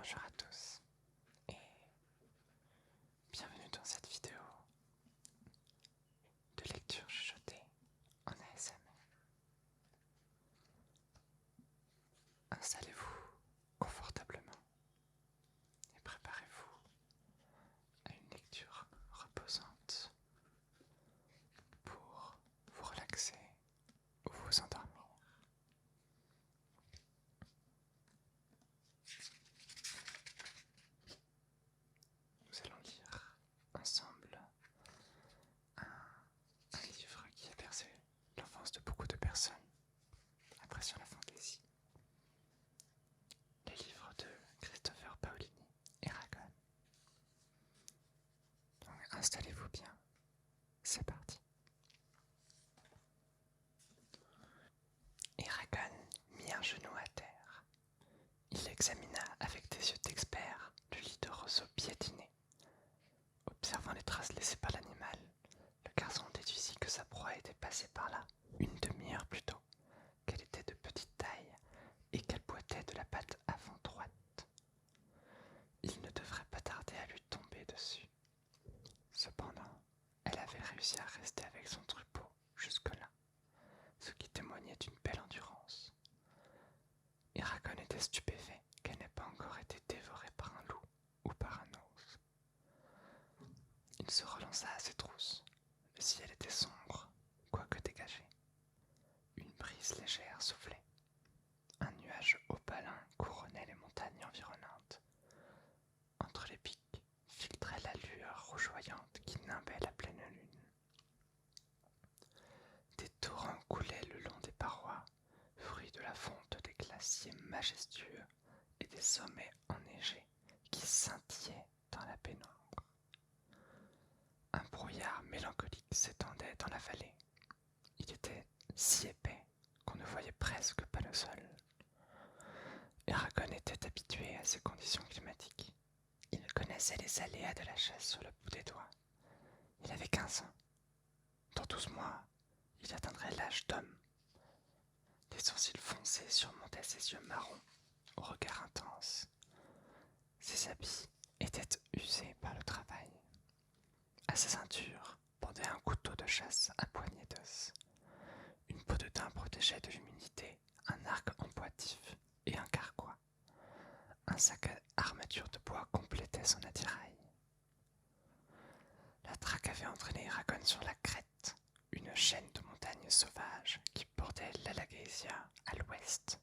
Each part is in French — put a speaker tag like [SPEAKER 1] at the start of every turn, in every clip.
[SPEAKER 1] Bonjour à tous et bienvenue dans cette vidéo de lecture chuchotée en ASMR. Installez-vous confortablement et préparez-vous à une lecture reposante pour vous relaxer ou vous endormir. Nous allons lire ensemble un livre qui a bercé l'enfance de beaucoup de personnes, appréciant la fantaisie. Les livres de Christopher Paolini, Eragon. Donc installez-vous bien, c'est parti. Eragon mit un genou à terre. Il examina avec des yeux d'expert le lit de roseaux piétiné. Observant les traces laissées par l'animal, le garçon déduisit que sa proie était passée par là une demi-heure plus tôt, qu'elle était de petite taille et qu'elle boitait de la patte avant droite. Il ne devrait pas tarder à lui tomber dessus. Cependant, elle avait réussi à rester avec son troupeau jusque-là, ce qui témoignait d'une belle endurance. Eragon était stupéfait qu'elle n'ait pas encore été dévorée par un loup ou par un ours. Il se relança à ses trousses. Le ciel était sombre, quoique dégagé. Une brise légère soufflait. Un nuage opalin couronnait les montagnes environnantes. Entre les pics filtrait la lueur rougeoyante qui nimbait la pleine lune. Des torrents coulaient le long des parois, fruits de la fonte des glaciers majestueux et des sommets enneigés qui scintillaient dans la pénombre. Un brouillard mélancolique s'étendait dans la vallée. Il était si épais qu'on ne voyait presque pas le sol. Eragon était habitué à ces conditions climatiques. Il connaissait les aléas de la chasse sur le bout des doigts. Il avait 15 ans. Dans 12 mois, il atteindrait l'âge d'homme. Des sourcils foncés surmontaient ses yeux marrons, au regard intense. Ses habits étaient usés par le travail. À sa ceinture pendait un couteau de chasse à poignée d'os. Une peau de daim protégeait de l'humidité, un arc en boitif et un carquois. Un sac à armature de bois complétait son attirail. La traque avait entraîné Eragon sur la crête, une chaîne de montagnes sauvages qui bordait l'Alagaësia à l'ouest.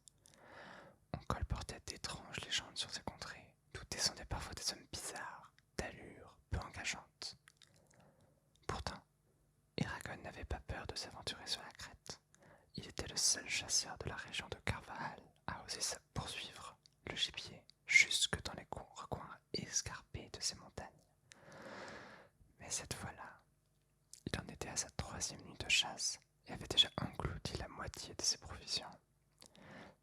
[SPEAKER 1] On colportait d'étranges légendes sur ces contrées, d'où descendaient parfois des hommes bizarres, d'allure peu engageante. Pourtant, Eragon n'avait pas peur de s'aventurer sur la crête. Il était le seul chasseur de la région de Carvajal à oser poursuivre le gibier jusque dans les recoins escarpés de ces montagnes. Mais cette fois-là, il en était à sa 3e nuit de chasse et avait déjà englouti la moitié de ses provisions.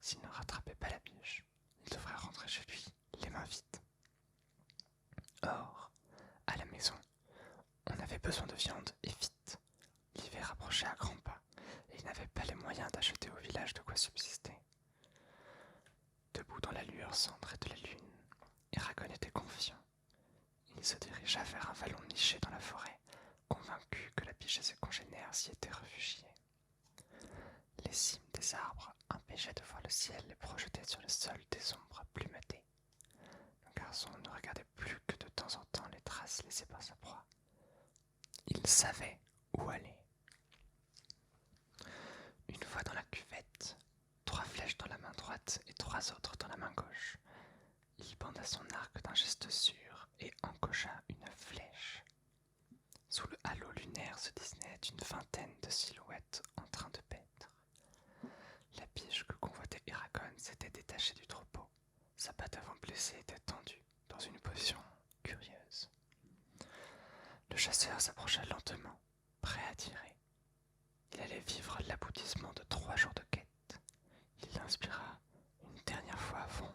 [SPEAKER 1] S'il ne rattrapait pas la biche, il devrait rentrer chez lui les mains vides. Or, à la maison, on avait besoin de viande et vite. L'hiver approchait à grands pas et il n'avait pas les moyens d'acheter au village de quoi subsister. Debout dans la lueur cendrée de la lune, Eragon était confiant. Il se dirigea vers un vallon niché dans la forêt, convaincu que la biche et ses congénères s'y étaient réfugiés. Les cimes des arbres empêchaient de voir le ciel et projetaient sur le sol des ombres plumetées. Le garçon ne regardait plus que de temps en temps les traces laissées par sa proie. Il savait où aller. Une fois dans la cuvette, 3 flèches dans la main droite et 3 autres dans la main gauche. Il banda son arc d'un geste sûr et encocha une flèche. Sous le halo lunaire se dessinaient une vingtaine de silhouettes en train de paître. La biche que convoitait Eragon s'était détachée du troupeau. Sa patte avant blessée était tendue dans une position curieuse. Le chasseur s'approcha lentement, prêt à tirer. Il allait vivre l'aboutissement de 3 jours de quête. Il inspira une dernière fois à fond.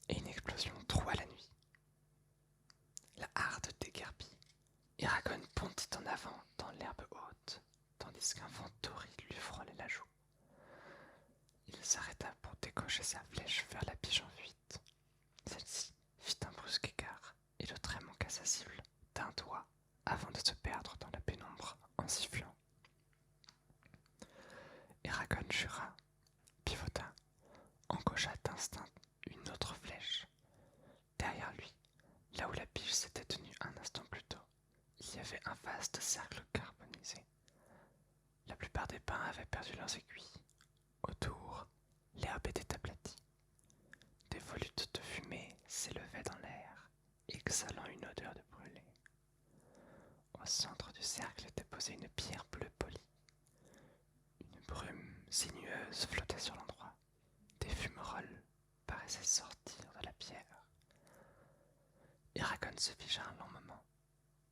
[SPEAKER 1] Et une explosion troua la nuit. La harde déguerpit. Eragon bondit en avant dans l'herbe haute, tandis qu'un vent torride lui frôlait la joue. Il s'arrêta pour décocher accrochait sa flèche vers la biche en fuite. Celle-ci fit un brusque écart et le trait manqua sa cible d'un doigt avant de se perdre dans la pénombre en sifflant. Eragon jura, pivota, encocha d'instinct une autre flèche. Derrière lui, là où la biche s'était tenue un instant plus tôt, il y avait un vaste cercle carbonisé. La plupart des pins avaient perdu leurs aiguilles. Autour, l'herbe était aplatie. Des volutes de fumée s'élevaient dans l'air, exhalant une odeur de brûlé. Au centre du cercle était posée une pierre bleue polie. Une brume sinueuse flottait sur l'endroit. Des fumerolles paraissaient sortir de la pierre. Eragon se figea un long moment,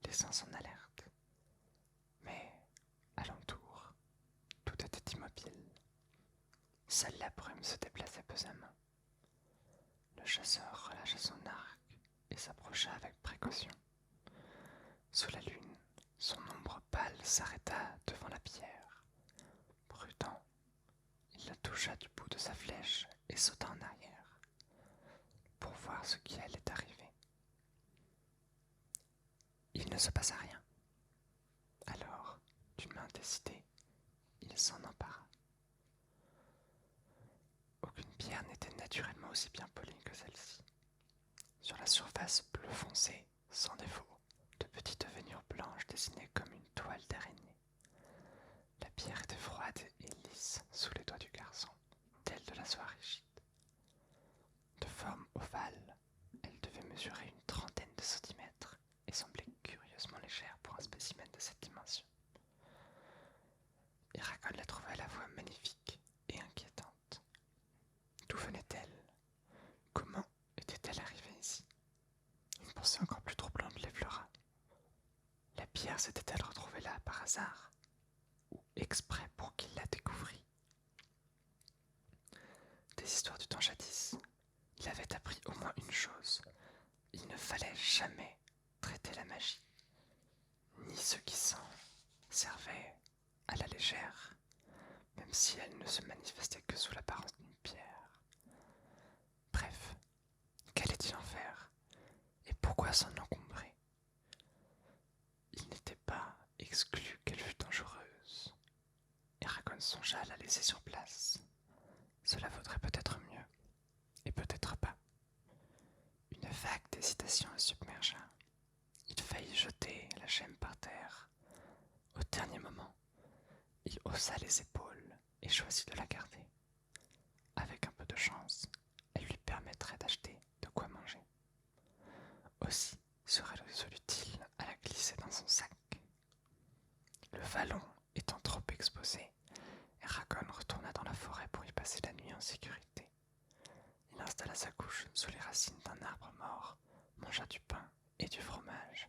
[SPEAKER 1] laissant son alerte. Mais, alentour, tout était immobile. Seule la brume se déplaçait pesamment. Le chasseur relâcha son arc et s'approcha avec précaution. Sous la lune, son ombre pâle s'arrêta devant la pierre. Prudent, il la toucha du bout de sa flèche et sauta en arrière, pour voir ce qui allait arriver. Il ne se passa rien. Alors, d'une main décidée, il s'en empara. Aucune pierre n'était naturellement aussi bien polie que celle-ci. Sur la surface bleu foncé, sans défaut, de petites veinures blanches dessinées comme une toile d'araignée. La pierre était froide et lisse sous les doigts du garçon, telle de la soie rigide. De forme ovale, elle devait mesurer une trentaine de centimètres et semblait curieusement légère pour un spécimen de cette dimension. Eragon la trouva à la fois magnifique et inquiétante. D'où venait-elle? Comment était-elle arrivée ici? Une pensée encore plus troublante l'effleura. La pierre s'était-elle retrouvée là par hasard, ou exprès pour qu'il la découvrît? Des histoires du temps jadis, il avait appris au moins une chose. Il ne fallait jamais traiter la magie, ni ceux qui s'en servaient à la légère, même si elle ne se manifestait que sous l'apparence d'une pierre. Bref, qu'allait-il en faire? Et pourquoi s'en encombrer? Il n'était pas exclu qu'elle fût dangereuse. Eragon songea à la laisser sur place. Cela vaudrait peut-être mieux, et peut-être pas. Une vague d'hésitation le submergea. Il faillit jeter la gemme par terre. Au dernier moment, il haussa les épaules et choisit de la garder. Avec un peu de chance, elle lui permettrait d'acheter de quoi manger. Aussi serait-il à la glisser dans son sac. Le vallon étant trop exposé, Eragon retourna dans la forêt pour y passer la nuit en sécurité. Il installa sa couche sous les racines d'un arbre mort, mangea du pain et du fromage,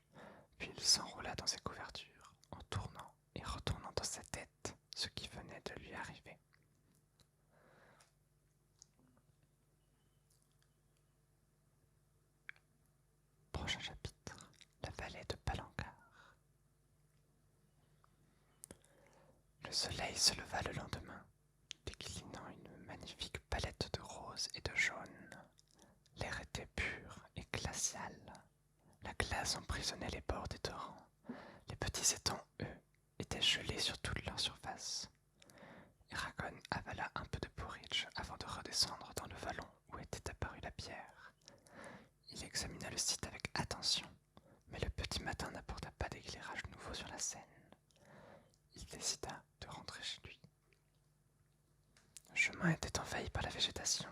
[SPEAKER 1] puis il s'enroula dans ses couvertures en tournant et retournant dans sa tête ce qui venait de lui arriver. Prochain chapitre, la vallée de Palancar. Le soleil se leva le lendemain, déclinant une magnifique palette de rose et de jaune. L'air était pur et glacial. La glace emprisonnait les bords des torrents. Les petits étangs, eux, étaient gelés sur toute leur surface. Eragon avala un peu de porridge avant de redescendre dans le vallon où était apparue la pierre. Il examina le site avec attention, mais le petit matin n'apporta pas d'éclairage nouveau sur la scène. Il décida de rentrer chez lui. Le chemin était envahi par la végétation.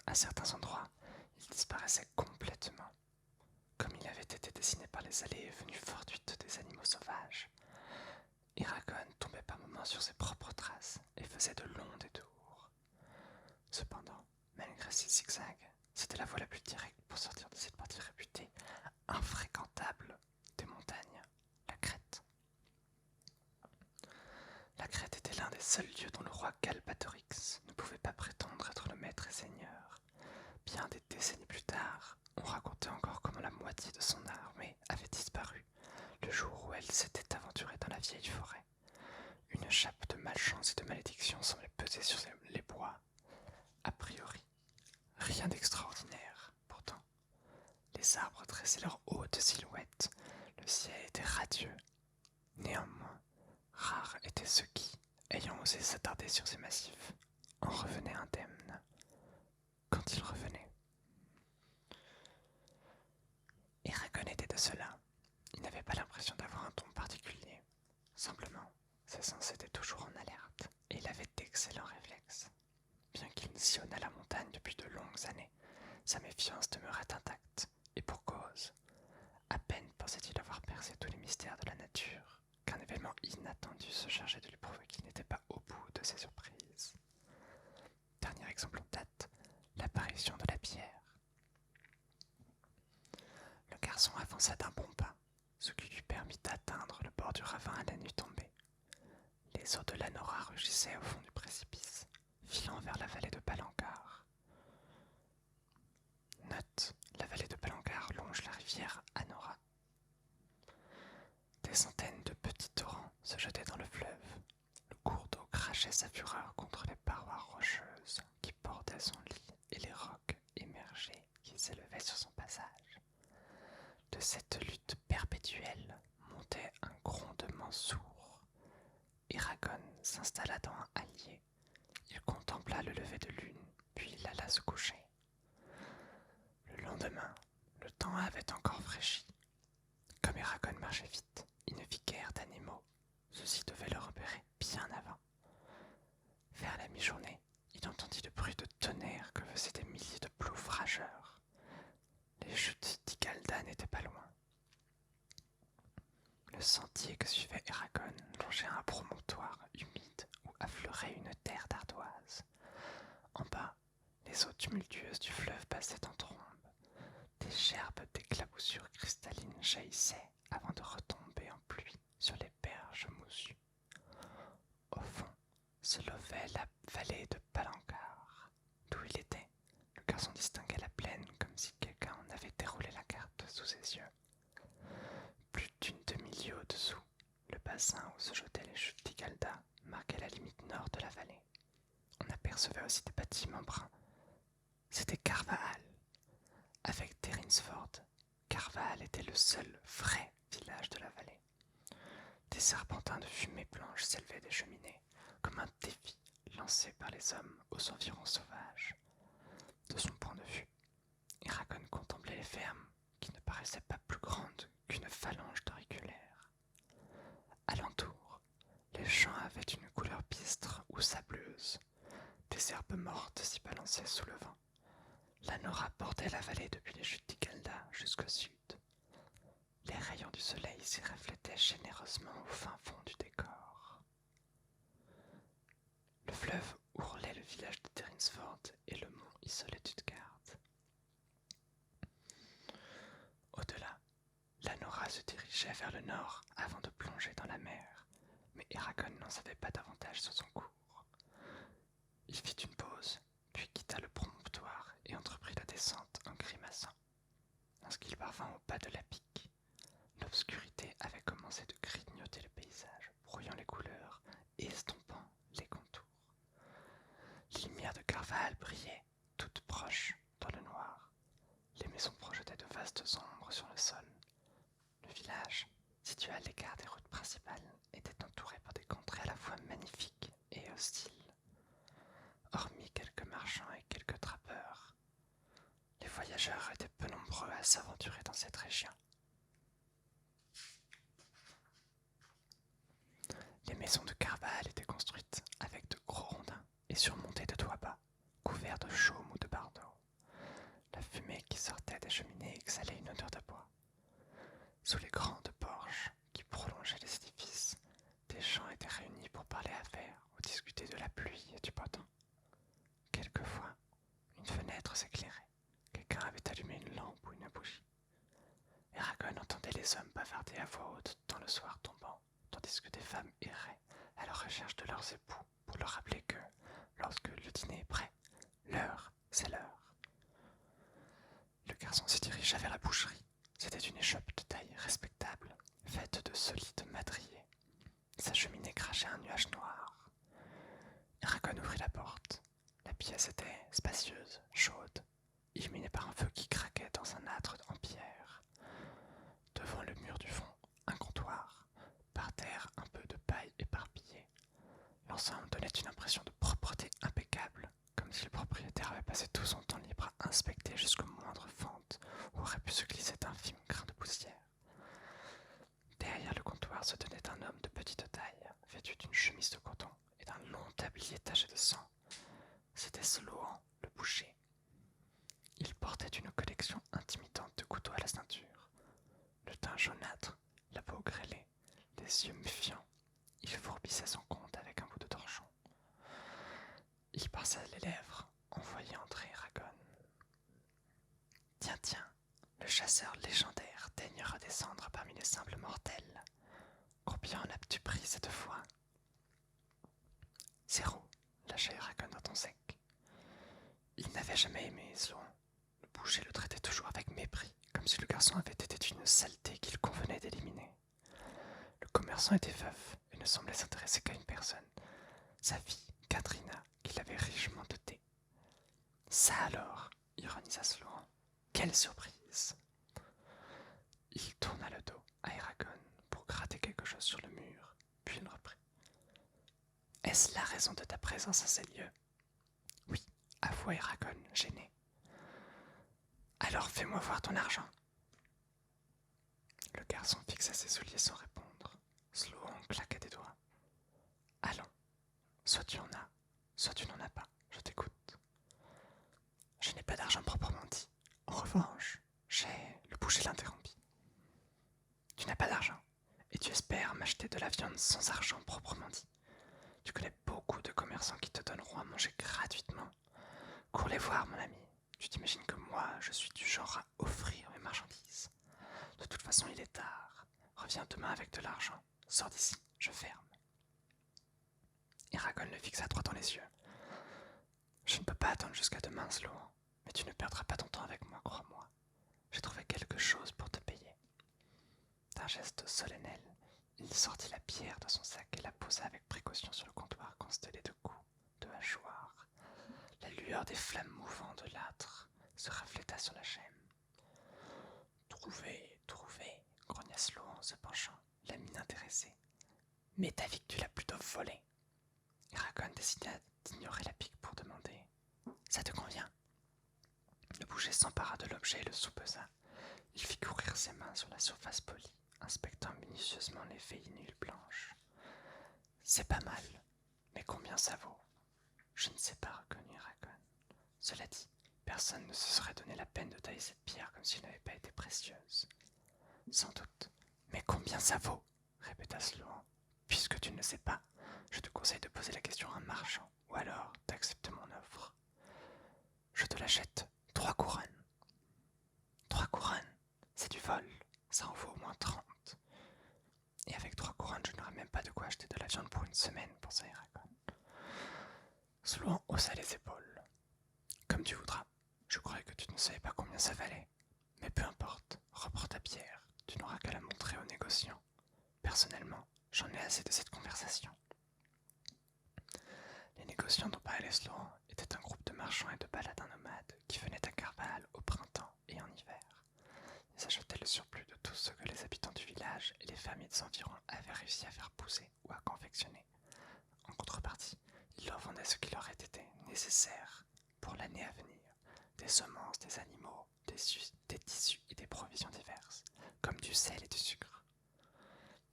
[SPEAKER 1] À certains endroits, il disparaissait complètement, comme il avait été dessiné par les allées et venues fortuites des animaux sauvages. Eragon tombait par moments sur ses propres traces et faisait de longs détours. Cependant, malgré ses zigzags, c'était la voie la plus directe pour sortir de cette partie réputée infréquentable des montagnes, la crête. La crête était l'un des seuls lieux dont le roi Galbatorix ne pouvait pas prétendre être le maître et seigneur. Bien des décennies plus tard, on racontait encore comment la moitié de son armée avait disparu le jour où elle s'était aventurée dans la vieille forêt. Une chape de malchance et de malédiction semblait peser sur les bois. A priori, Rien d'extraordinaire, pourtant. Les arbres dressaient leurs hautes silhouettes, le ciel était radieux. Néanmoins, rares étaient ceux qui, ayant osé s'attarder sur ces massifs, en revenaient indemnes. Quand ils revenaient. Eragon était de cela. Il n'avait pas l'impression d'avoir un ton particulier. Simplement, ses sens étaient toujours en alerte, et il avait d'excellents réflexes. Bien qu'il sillonnât la montagne depuis de longues années, sa méfiance demeurait intacte, et pour cause. À peine pensait-il avoir percé tous les mystères de la nature, qu'un événement inattendu se chargeait de lui prouver qu'il n'était pas au bout de ses surprises. Dernier exemple en date, l'apparition de la pierre. Le garçon avança d'un bon pas, ce qui lui permit d'atteindre le bord du ravin à la nuit tombée. Les eaux de l'Anora rugissaient au fond du précipice, filant vers la vallée de Palancar. Note, la vallée de Palancar longe la rivière Anora. Des centaines de petits torrents se jetaient dans le fleuve. Le cours d'eau crachait sa fureur contre les parois rocheuses qui bordaient son lit et les rocs émergés qui s'élevaient sur son passage. De cette lutte perpétuelle montait un grondement sourd. Eragon s'installa dans un hallier. Il contempla le lever de lune, puis il alla se coucher. Le lendemain, le temps avait encore fraîchi. Comme Eragon marchait vite, il ne vit guère d'animaux. Ceux-ci devaient le repérer bien avant. Vers la mi-journée, il entendit le bruit de tonnerre que faisaient des milliers de ploufs rageurs. Les chutes d'Igalda n'étaient pas loin. Le sentier que suivait Eragon longeait un promontoire humide où affleurait une terre d'ardoise. En bas, les eaux tumultueuses du fleuve passaient en trombe. Des gerbes d'éclaboussures cristallines jaillissaient avant de retomber en pluie sur les berges moussues. Au fond se levait la vallée de Palancar. D'où il était, le garçon distinguait la plaine comme si quelqu'un en avait déroulé la carte sous ses yeux. Plus d'une demi-lieue au-dessous, le bassin où se jetaient les chutes d'Igalda marquait la limite nord de la vallée. On apercevait aussi des bâtiments bruns. C'était Carvaal. Avec Terrinsford, Carvaal était le seul vrai village de la vallée. Des serpentins de fumée blanche s'élevaient des cheminées, comme un défi lancé par les hommes aux environs sauvages. De son point de vue, Eragon contemplait les fermes, qui ne paraissaient pas plus grandes qu'une phalange d'auriculaires. Alentour, les champs avaient une couleur bistre ou sableuse. Des herbes mortes s'y balançaient sous le vent. L'Anora bordait la vallée depuis les chutes d'Igalda jusqu'au sud. Les rayons du soleil s'y reflétaient généreusement au fin fond du décor. Le fleuve ourlait le village de Terrinsford et le mont isolait Utgard. Au-delà, l'Anora se dirigeait vers le nord avant de plonger dans la mer, mais Eragon n'en savait pas davantage sur son cours. Il fit une pause, puis quitta le promontoire et entreprit la descente en grimaçant. Lorsqu'il parvint au bas de la pique, l'obscurité avait commencé de grignoter le paysage, brouillant les couleurs et estompant les contours. Les lumières de Carvaal brillaient, toutes proches, dans le noir. Les maisons projetaient de vastes ombres sur le sol. Le village, situé à l'écart des routes principales, était entouré par des contrées à la fois magnifiques et hostiles. Hormis quelques marchands et quelques trappeurs, les voyageurs étaient peu nombreux à s'aventurer dans cette région. Les maisons de Carvaal étaient construites avec de gros rondins et surmontées de toits bas, couverts de chaume ou de bardeaux. La fumée qui sortait des cheminées exhalait une odeur de bois. Sous les grandes porches qui prolongeaient les édifices, des gens étaient réunis pour parler affaires ou discuter de la pluie et du beau temps. Quelquefois, une fenêtre s'éclairait. Quelqu'un avait allumé une lampe ou une bougie. Eragon entendait les hommes bavarder à voix haute dans le soir tombant, tandis que des femmes erraient à la recherche de leurs époux pour leur rappeler que, lorsque le dîner est prêt, l'heure, c'est l'heure. Le garçon se dirigea vers la boucherie. C'était une échoppe de taille respectable, faite de solides madriers. Sa cheminée crachait un nuage noir. Eragon ouvrit la porte. La pièce était spacieuse, chaude, illuminé par un feu qui craquait dans un âtre en pierre. Devant le mur du fond, un comptoir. Par terre, un peu de paille éparpillée. L'ensemble donnait une impression de propreté impeccable, comme si le propriétaire avait passé tout son temps libre à inspecter jusqu'aux moindres fentes où aurait pu se glisser d'infimes grains de poussière. Derrière le comptoir se tenait un homme de petite taille, vêtu d'une chemise de coton et d'un long tablier taché de sang. C'était Sloan, le boucher. Il portait une collection intimidante de couteaux à la ceinture. Le teint jaunâtre, la peau grêlée, les yeux méfiants, il fourbissait son compte avec un bout de torchon. Il passa les lèvres en voyant entrer Eragon. Tiens, tiens, le chasseur légendaire daigne redescendre parmi les simples mortels. Combien en as-tu pris cette fois? 0, lâcha Eragon d'un ton sec. Il n'avait jamais aimé Sloan. Le boucher le traitait toujours avec mépris, comme si le garçon avait été une saleté qu'il convenait d'éliminer. Le commerçant était veuf et ne semblait s'intéresser qu'à une personne, sa fille, Katrina, qu'il avait richement dotée. Ça alors, ironisa Sloan, quelle surprise! Il tourna le dos à Eragon pour gratter quelque chose sur le mur, puis il reprit. Est-ce la raison de ta présence à ces lieux? Oui, avoua Eragon, gêné. Alors fais-moi voir ton argent. Le garçon fixa ses souliers sans répondre. Sloan claqua des doigts. Allons, soit tu en as, soit tu n'en as pas, je t'écoute. Je n'ai pas d'argent proprement dit. En revanche, j'ai... Le boucher l'interrompit. Tu n'as pas d'argent, et tu espères m'acheter de la viande sans argent proprement dit. Tu connais beaucoup de commerçants qui te donneront à manger gratuitement. Cours les voir, mon ami. Tu t'imagines que moi, je suis du genre à offrir mes marchandises. De toute façon, il est tard. Reviens demain avec de l'argent. Sors d'ici, je ferme. Eragon le fixa droit dans les yeux. Je ne peux pas attendre jusqu'à demain, Sloan, mais tu ne perdras pas ton temps avec moi, crois-moi. J'ai trouvé quelque chose pour te payer. D'un geste solennel, il sortit la pierre de son sac et la posa avec précaution sur le comptoir constellé de coups, de hachoirs. La lueur des flammes mouvantes de l'âtre se refléta sur la chaîne. Trouvé, grogna Sloan en se penchant, la mine intéressée. Mais ta vie que tu l'as plutôt volée. Eragon décida d'ignorer la pique pour demander. Ça te convient? Le boucher s'empara de l'objet et le soupesa. Il fit courir ses mains sur la surface polie, inspectant minutieusement les veinules blanches. C'est pas mal, mais combien ça vaut? Je ne sais pas, reconnut Eragon. Cela dit, personne ne se serait donné la peine de tailler cette pierre comme si elle n'avait pas été précieuse. Sans doute, mais combien ça vaut? Répéta Sloan. Puisque tu ne le sais pas, je te conseille de poser la question à un marchand, ou alors d'accepter mon offre. Je te l'achète 3 couronnes. 3 couronnes, c'est du vol, ça en vaut au moins 30. Et avec 3 couronnes, je n'aurai même pas de quoi acheter de la viande pour une semaine, pensa Eragon. Sloan haussa les épaules. Comme tu voudras, je croyais que tu ne savais pas combien ça valait. Mais peu importe, reprends ta pierre, tu n'auras qu'à la montrer aux négociants. Personnellement, j'en ai assez de cette conversation. Les négociants dont parlait Sloan étaient un groupe de marchands et de baladins nomades qui venaient à Carval au printemps et en hiver. Ils achetaient le surplus de tout ce que les habitants du village et les fermiers des environs avaient réussi à faire pousser ou à confectionner. En contrepartie, ils leur vendaient ce qui leur était nécessaire pour l'année à venir, des semences, des animaux, des tissus et des provisions diverses, comme du sel et du sucre.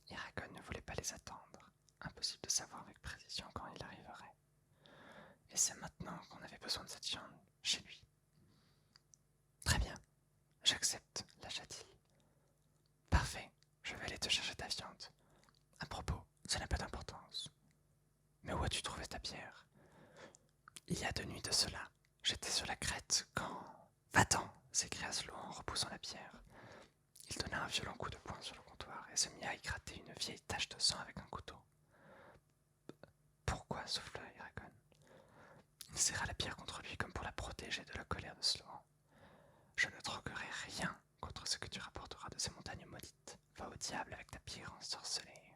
[SPEAKER 1] Eragon ne voulait pas les attendre, impossible de savoir avec précision quand il arriverait. Et c'est maintenant qu'on avait besoin de cette viande chez lui. Très bien, j'accepte, lâcha-t-il. Parfait, je vais aller te chercher ta viande. À propos, ça n'a pas d'importance. Mais où as-tu trouvé ta pierre? Il y a 2 nuits de cela, j'étais sur la crête quand... Va-t'en, s'écria Sloan en repoussant la pierre. Il donna un violent coup de poing sur le comptoir et se mit à y gratter une vieille tache de sang avec un couteau. Pourquoi? Souffla Eragon. Il serra la pierre contre lui comme pour la protéger de la colère de Sloan. Je ne troquerai rien contre ce que tu rapporteras de ces montagnes maudites. Va au diable avec ta pierre ensorcelée.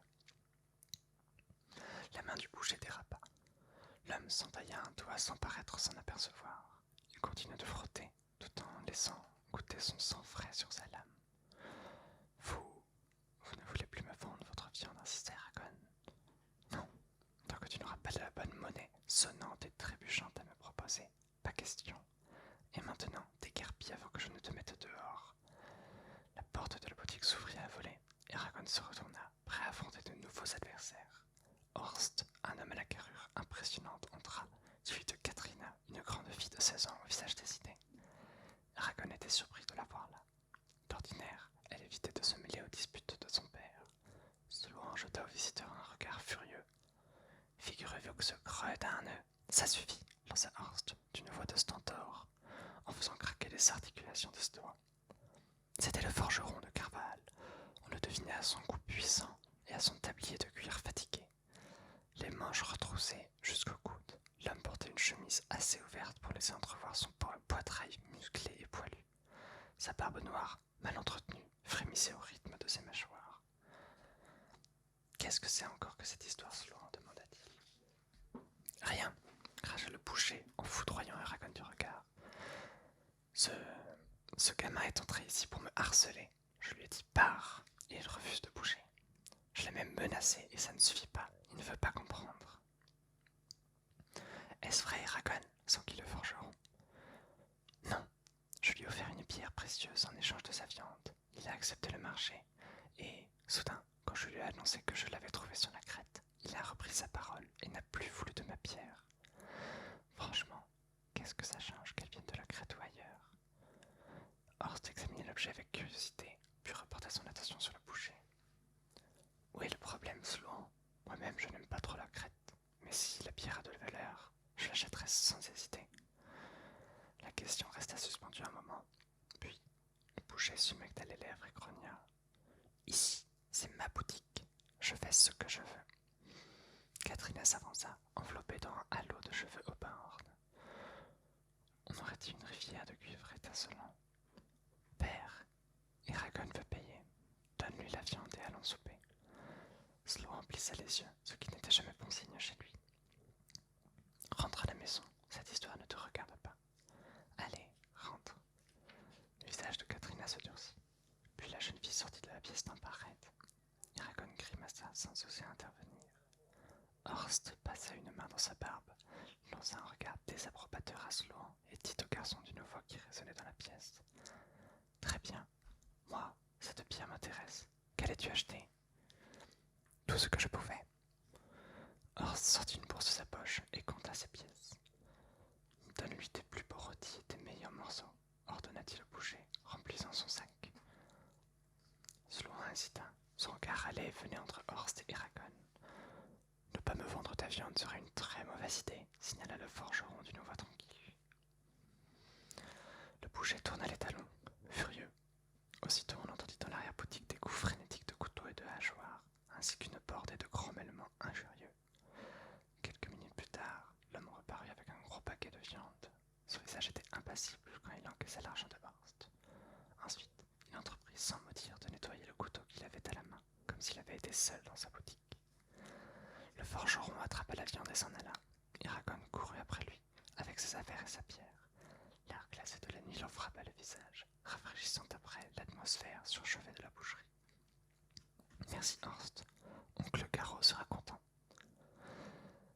[SPEAKER 1] La main du boucher dérapa. L'homme s'entailla un doigt sans paraître s'en apercevoir. Il continua de frotter, tout en laissant goûter son sang frais sur sa lame. Vous ne voulez plus me vendre votre viande, insistait Eragon. Non, tant que tu n'auras pas de la bonne monnaie sonnante et trébuchante à me proposer, pas question. Et maintenant, déguerpis avant que je ne te mette dehors. La porte de la boutique s'ouvrit à voler. Eragon se retourna, prêt à affronter de nouveaux adversaires. Horst, un homme à la carrure impressionnante, entra, suivi de Katrina, une grande fille de 16 ans au visage décidé. Eragon était surpris de la voir là. D'ordinaire, elle évitait de se mêler aux disputes de son père. Sloan jeta au visiteur un regard furieux. Figurez-vous que ce creux a un nœud. Ça suffit, lança Horst d'une voix de stentor, en faisant craquer les articulations de Sloan. C'était le forgeron de Carval. On le devinait à son cou puissant et à son tablier de cuir fatigué. Les manches retroussées jusqu'au coude, l'homme portait une chemise assez ouverte pour laisser entrevoir son poitrail musclé et poilu. Sa barbe noire, mal entretenue, frémissait au rythme de ses mâchoires. « Qu'est-ce que c'est encore que cette histoire, Sloan ?» demanda-t-il. « Rien, » cracha le boucher en foudroyant Eragon du regard. Ce gamin est entré ici pour me harceler. Je lui ai dit « pars » et il refuse de bouger. Je l'ai même menacé et ça ne suffit pas. Il ne veut pas comprendre. Est-ce vrai, Eragon s'enquit le forgeron. Non, je lui ai offert une pierre précieuse en échange de sa viande. Il a accepté le marché et, soudain, quand je lui ai annoncé que je l'avais trouvé sur la crête, il a repris sa parole et n'a plus voulu de ma pierre. Franchement, qu'est-ce que ça change qu'elle vienne de la crête ou ailleurs? Horst examinait l'objet avec curiosité, puis reporta son attention sur le boucher. Où est le problème, Sloan? Moi-même, je n'aime pas trop la crête, mais si la pierre a de la valeur, je l'achèterai sans hésiter. La question resta suspendue un moment, puis le boucher s'humecta les lèvres et grogna. Ici, c'est ma boutique, je fais ce que je veux. Katrina s'avança, enveloppée dans un halo de cheveux Obenhorn. On aurait dit une rivière de cuivre étincelant. Père, Eragon veut payer. Donne-lui la viande et allons souper. Sloan plissa les yeux, ce qui n'était jamais bon signe chez lui. Rentre à la maison, cette histoire ne te regarde pas. Allez, rentre. Le visage de Katrina se durcit. Puis la jeune fille sortit de la pièce d'un pas raide. Eragon grimaça sans oser intervenir. Horst passa une main dans sa barbe, lança un regard désapprobateur à Sloan et dit au garçon d'une voix qui résonnait dans la pièce. Très bien, moi, cette pierre m'intéresse. Qu'allais-tu acheter? Tout ce que je pouvais. Horst sortit une bourse de sa poche et compta ses pièces. Donne-lui tes plus beaux rôtis et tes meilleurs morceaux, ordonna-t-il au boucher, remplissant son sac. Sloan hésita. Son regard allait et venait entre Horst et Eragon. Ne pas me vendre ta viande serait une très mauvaise idée, signala le forgeron d'une voix tranquille. Le boucher tourna les talons, furieux. Aussitôt on entendit dans l'arrière-boutique des coups frénétiques de couteaux et de hachoirs, ainsi qu'une bordée de grommellements injurieux. Quelques minutes plus tard, l'homme reparut avec un gros paquet de viande. Son visage était impassible quand il encaissa l'argent de Horst. Ensuite, il entreprit sans mot dire de nettoyer le couteau qu'il avait à la main, comme s'il avait été seul dans sa boutique. Le forgeron attrapa la viande et s'en alla. Eragon courut après lui, avec ses affaires et sa pierre. L'air glacé de la nuit leur frappa le visage, rafraîchissant après l'atmosphère surchauffée de la boucherie. Merci Horst, oncle Garot sera content.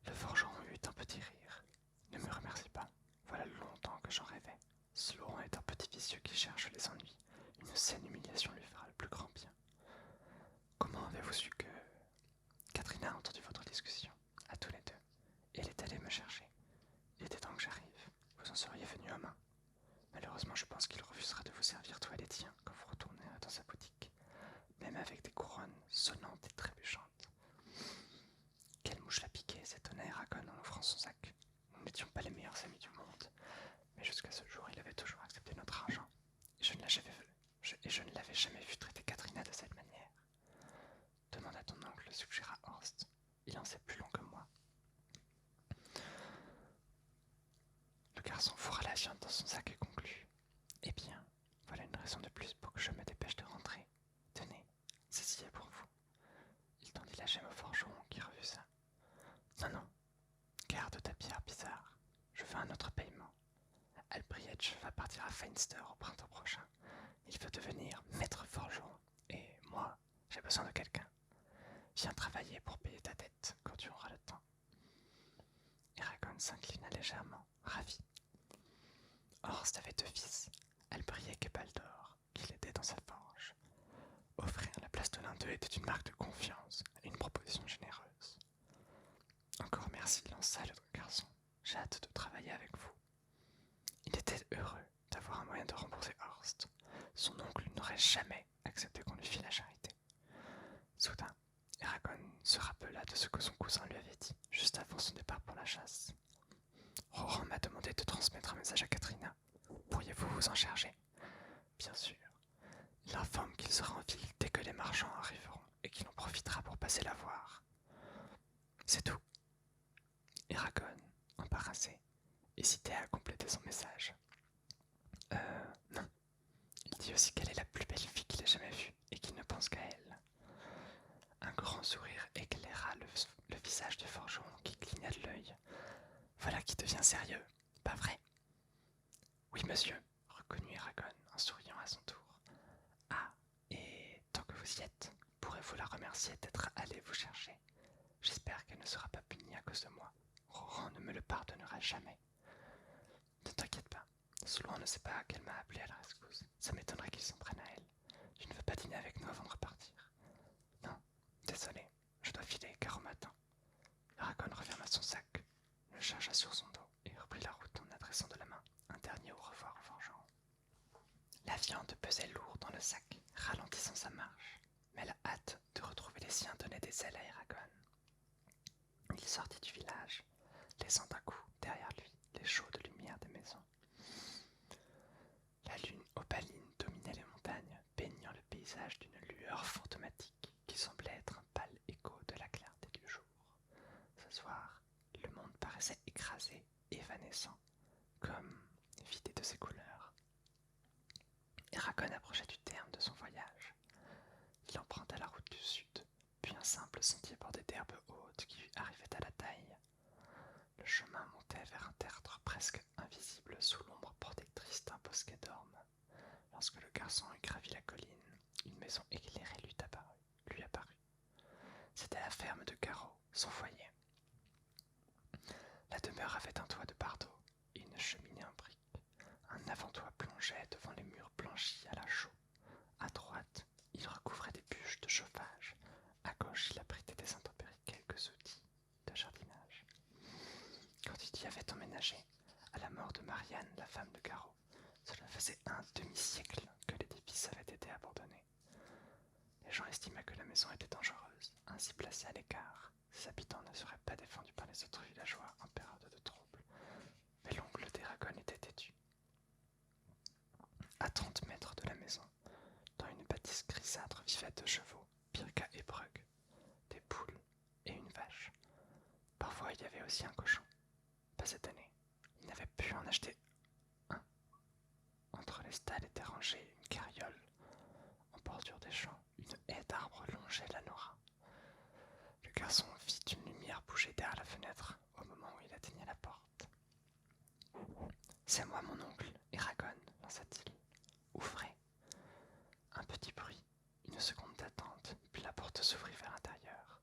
[SPEAKER 1] Le forgeron eut un petit rire. Ne me remercie pas, voilà longtemps que j'en rêvais. Sloan est un petit vicieux qui cherche les ennuis. Une saine humiliation lui fera le plus grand bien. Comment avez-vous su que... Katrina a entendu votre discussion, à tous les deux, et elle est allée me chercher. Il était temps que j'arrive, vous en seriez venu à main. Malheureusement, je pense qu'il refusera de vous servir toi et les tiens quand vous retournerez dans sa boutique, même avec des couronnes sonnantes et trébuchantes. Quelle mouche l'a piqué, s'étonna Eragon en ouvrant son sac. Nous n'étions pas les meilleurs amis du monde, mais jusqu'à ce jour, il avait toujours accepté notre argent, et je ne l'avais jamais vu traiter Katrina de cette manière. Demanda ton oncle, suggéra Horst. Il en sait plus long que moi. Le garçon fourra la viande dans son sac et conclut. Eh bien, voilà une raison de plus pour que je me dépêche de rentrer. Tenez, ceci est pour vous. Il tendit la gemme au forgeron qui refusa. Non, non, garde ta pierre bizarre. Je veux un autre paiement. Elle brillait Fitch va partir à Feinster au printemps prochain. Il veut devenir maître forgeron. Et moi, j'ai besoin de quelqu'un. Viens travailler pour payer ta dette quand tu auras le temps. Eragon s'inclina légèrement, ravi. Horst avait 2 fils, Albriec et Baldor, qui l'aidaient dans sa forge. Offrir la place de l'un d'eux était une marque de confiance et une proposition généreuse. Encore merci, lança le garçon. J'ai hâte de travailler avec vous. Il était heureux d'avoir un moyen de rembourser Horst. Son oncle n'aurait jamais accepté qu'on lui fît la charité. Soudain, Eragon se rappela de ce que son cousin lui avait dit juste avant son départ pour la chasse. Roran m'a demandé de transmettre un message à Katrina. Pourriez-vous vous en charger? Bien sûr. Il informe qu'il sera en ville dès que les marchands arriveront et qu'il en profitera pour passer la voir. C'est tout. Eragon, embarrassé, hésitait à compléter son message. Non. Il dit aussi qu'elle est la plus belle fille qu'il ait jamais vue et qu'il ne pense qu'à elle. Un grand sourire éclaira le visage du forgeron qui cligna de l'œil. Voilà qui devient sérieux, pas vrai? Oui, monsieur, reconnut Eragon en souriant à son tour. Ah, et tant que vous y êtes, pourrez-vous la remercier d'être allé vous chercher? J'espère qu'elle ne sera pas punie à cause de moi. Roran ne me le pardonnera jamais. Ne t'inquiète pas, Sloan ne sait pas qu'elle m'a appelé à la rescousse. Ça m'étonnerait qu'il s'en prenne à elle. Tu ne veux pas dîner avec nous avant de repartir? Non, désolé, je dois filer car au matin. Eragon referma son sac, le chargea sur son dos et reprit la route en adressant de la main un dernier au revoir au forgeron. La viande pesait lourd dans le sac, ralentissant sa marche, mais la hâte de retrouver les siens donnait des ailes à Eragon. Il sortit du village, laissant d'un coup derrière lui les chaudes lumières des maisons. La lune opaline dominait les montagnes, baignant le paysage d'une lueur fantomatique qui semblait être un pâle écho de la clarté du jour. Ce soir, le monde paraissait écrasé, évanescent, comme vidé de ses couleurs. Eragon approchait du terme de son voyage. Il emprunta la route du sud, puis un simple sentier bordé d'herbes hautes qui lui arrivait à la taille. Le chemin montait vers un tertre presque invisible sous l'ombre protectrice d'un bosquet d'ormes. Lorsque le garçon eut gravi la colline, une maison éclairée lui apparut. C'était la ferme de Garot, son foyer. La demeure avait un toit de bardeaux et une cheminée en briques. Un avant-toit plongeait devant les murs blanchis à la chaux. À droite, il recouvrait des bûches de chauffage. À gauche, il abritait des intempéries quelques outils de jardinage. Quand il y avait emménagé, à la mort de Marianne, la femme de Garot, cela faisait un demi-siècle que l'édifice avait été abandonné. Les gens estimaient que la maison était dangereuse, ainsi placée à l'écart. Ses habitants ne seraient pas défendus par les autres villageois en période de trouble. Mais l'oncle d'Eragon était têtu. À 30 mètres de la maison, dans une bâtisse grisâtre vivaient 2 chevaux, Pirka et Brug, des poules et une vache. Parfois il y avait aussi un cochon. Pas cette année, il n'avait pu en acheter un. Entre les stalles était rangée une carriole. En bordure des champs, une haie d'arbres longeait la Nora. Le garçon vit une lumière bouger derrière la fenêtre au moment où il atteignait la porte. « C'est moi, mon oncle, Eragon, lança-t-il. Ouvrez. » Un petit bruit, une seconde d'attente, puis la porte s'ouvrit vers l'intérieur.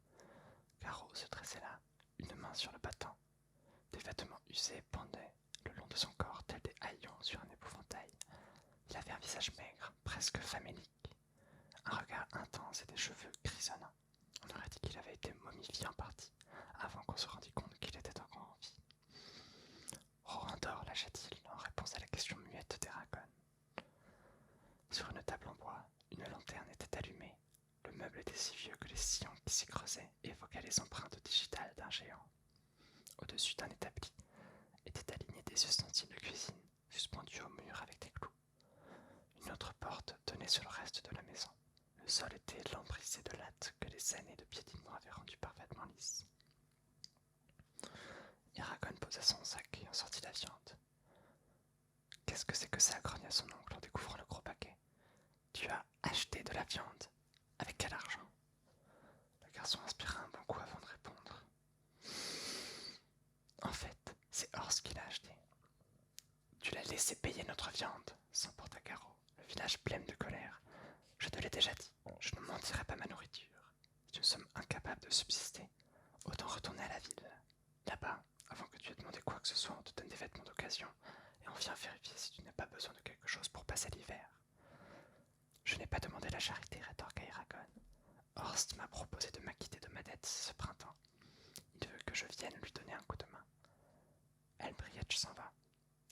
[SPEAKER 1] Garot se dressait là, une main sur le battant. Des vêtements usés pendaient le long de son corps tels des haillons sur un épouvantail. Il avait un visage maigre, presque famélique, un regard intense et des cheveux grisonnants. On aurait dit qu'il avait été momifié en partie, avant qu'on se rendît compte qu'il était encore en vie. Roran dort, lâcha-t-il, en réponse à la question muette d'Eragon. Sur une table en bois, une lanterne était allumée. Le meuble était si vieux que les sillons qui s'y creusaient évoquaient les empreintes digitales d'un géant. Au-dessus d'un établi étaient alignés des ustensiles de cuisine, suspendus au mur avec des clous. Une autre porte donnait sur le reste de la maison. Le sol était lambrisé de lattes que les années de piétinement avaient rendu parfaitement lisses. Eragon posa son sac et en sortit la viande. « Qu'est-ce que c'est que ça ?» grogna son oncle en découvrant le gros paquet. « Tu as acheté de la viande? Avec quel argent ?» Le garçon inspira un bon coup avant de répondre. « En fait, c'est Horst qui l'a acheté. Tu l'as laissé payer notre viande, s'emporta Caro, le visage plein de colère. Je te l'ai déjà dit, je ne mentirai pas ma nourriture. Si nous sommes incapables de subsister, autant retourner à la ville. Là-bas, avant que tu aies demandé quoi que ce soit, on te donne des vêtements d'occasion et on vient vérifier si tu n'as pas besoin de quelque chose pour passer l'hiver. Je n'ai pas demandé la charité, rétorqua Eragon. Horst m'a proposé de m'acquitter de ma dette ce printemps. Il veut que je vienne lui donner un coup de main. Elbrièche s'en va.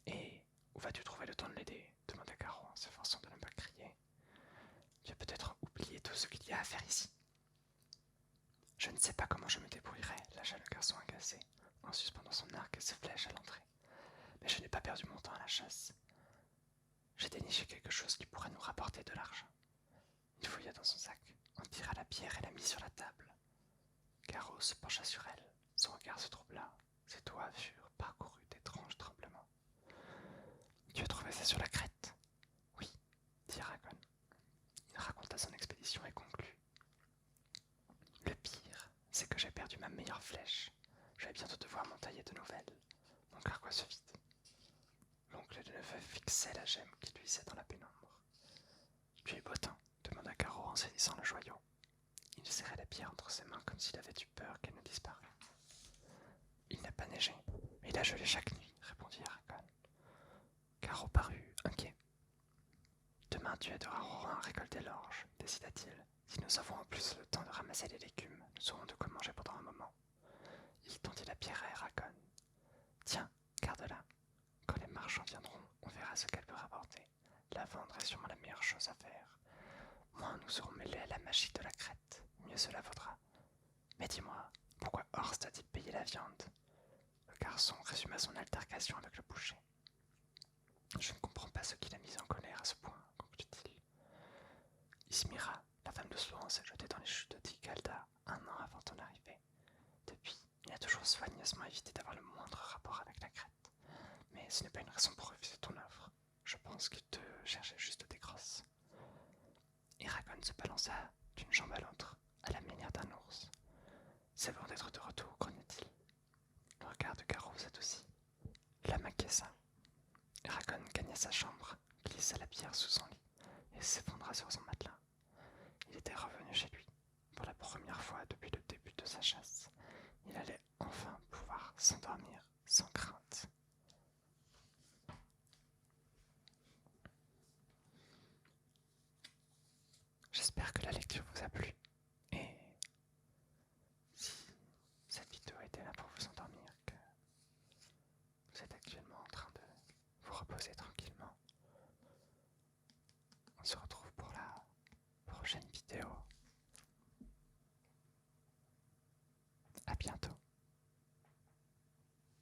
[SPEAKER 1] Et où vas-tu trouver le temps de l'aider demanda Caro en s'efforçant de ne pas crier. Tu as peut-être oublié tout ce qu'il y a à faire ici. Je ne sais pas comment je me débrouillerai, lâcha le garçon agacé, en suspendant son arc et ses flèches à l'entrée. Mais je n'ai pas perdu mon temps à la chasse. J'ai déniché quelque chose qui pourrait nous rapporter de l'argent. Il fouilla dans son sac, en tira la pierre et la mit sur la table. Caro se pencha sur elle, son regard se troubla, ses doigts furent parcourus d'étranges tremblements. Tu as trouvé ça sur la crête? Oui, dit Eragon. Il raconta son expédition et conclut. Le pire, c'est que j'ai perdu ma meilleure flèche. Je vais bientôt devoir m'en tailler de nouvelles. Mon carquois se vide. L'oncle de neveu fixait la gemme qui luisait dans la pénombre. Tu es beau temps, demanda Caro en saisissant le joyau. Il serrait la pierre entre ses mains comme s'il avait eu peur qu'elle ne disparût. Il n'a pas neigé, mais il a gelé chaque nuit, répondit Eragon. Caro parut inquiet. Demain tu aideras Rorin à récolter l'orge, décida-t-il. Si nous avons en plus le temps de ramasser les légumes, nous aurons de quoi manger pendant un moment. Il tendit la pierre à Eragon. Tiens, garde-la. Quand les marchands viendront, on verra ce qu'elle peut rapporter. La vendre est sûrement la meilleure chose à faire. Moins nous serons mêlés à la magie de la crête, mieux cela vaudra. Mais dis-moi, pourquoi Horst a-t-il payé la viande? Le garçon résuma son altercation avec le boucher. Je ne comprends pas ce qui l'a mis en colère à ce point, conclut-il. Ismira, la femme de Sloan, s'est jetée dans les chutes de Tigalda 1 an avant ton arrivée. Depuis, il a toujours soigneusement évité d'avoir le moindre rapport avec la crête. Mais ce n'est pas une raison pour refuser ton offre. Je pense qu'il te cherchait juste des grosses. Eragon se balança d'une jambe à l'autre, à la manière d'un ours. C'est bon d'être de retour, grogna-t-il. Le regard de Caro s'adoucit. L'âme acquiesça. Eragon gagna sa chambre, glissa la pierre sous son lit et s'effondra sur son matelas. Il était revenu chez lui. Pour la première fois depuis le début de sa chasse, il allait enfin pouvoir s'endormir sans crainte. J'espère que la lecture vous a plu et si cette vidéo était là pour vous endormir, que vous êtes actuellement en train de vous reposer tranquillement, on se retrouve pour la prochaine vidéo. À bientôt.